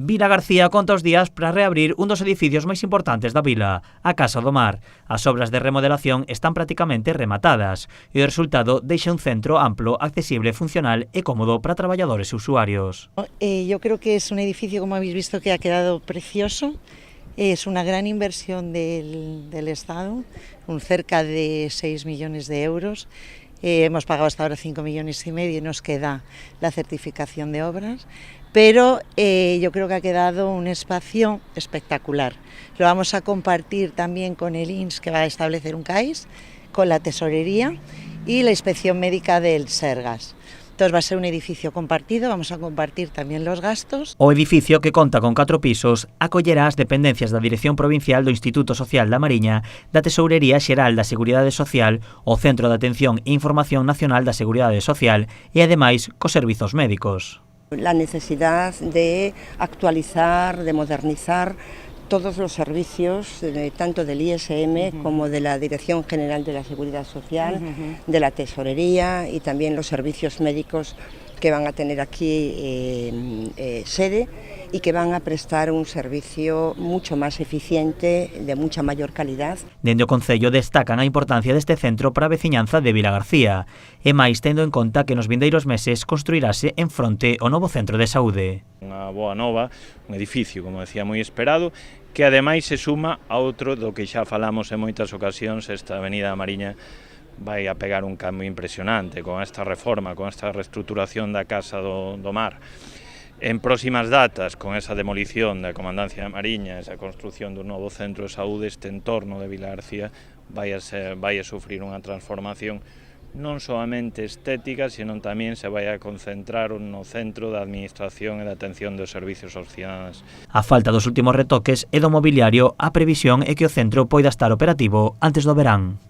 Vilagarcía conta os días para reabrir un dos edificios máis importantes da vila, a Casa do Mar. As obras de remodelación están prácticamente rematadas e o resultado deixa un centro amplo, accesible, funcional e cómodo para traballadores e usuarios. Yo creo que es un edificio, como habéis visto, que ha quedado precioso. Es una gran inversión del Estado, cerca de 6 millones de euros. Hemos pagado hasta ahora 5,5 millones y nos queda la certificación de obras, pero yo creo que ha quedado un espacio espectacular. Lo vamos a compartir también con el INS, que va a establecer un CAIS, con la tesorería y la inspección médica del Sergas. Entonces va a ser un edificio compartido, vamos a compartir tamén los gastos. O edificio, que conta con 4 pisos, acollerá as dependencias da Dirección Provincial do Instituto Social da Mariña, da Tesourería Xeral da Seguridade Social, o Centro de Atención e Información Nacional da Seguridade Social e, ademais, cos servizos médicos. La necesidad de actualizar, de modernizar todos los servicios, tanto del ISM como de la Dirección General de la Seguridad Social, de la Tesorería y también los servicios médicos que van a tener aquí sede y que van a prestar un servicio mucho más eficiente, de mucha mayor calidad. Dende o Concello destacan a importancia deste centro para a veciñanza de Vilagarcía, e máis tendo en conta que nos vindeiros meses construirase en fronte o novo centro de saúde. Unha boa nova, un edificio, como decía, moi esperado, que ademais se suma a outro do que xa falamos en moitas ocasións. Esta Avenida Mariña vai a pegar un cambio impresionante con esta reforma, con esta reestruturación da Casa do Mar. En próximas datas, con esa demolición da Comandancia da Mariña, esa construción dun novo centro de saúde, este entorno de Vilagarcía vai a sufrir unha transformación non soamente estética, sino tamén se vai a concentrar no centro da administración e da atención dos servicios aos cidadáns. A falta dos últimos retoques e do mobiliario, a previsión é que o centro poida estar operativo antes do verán.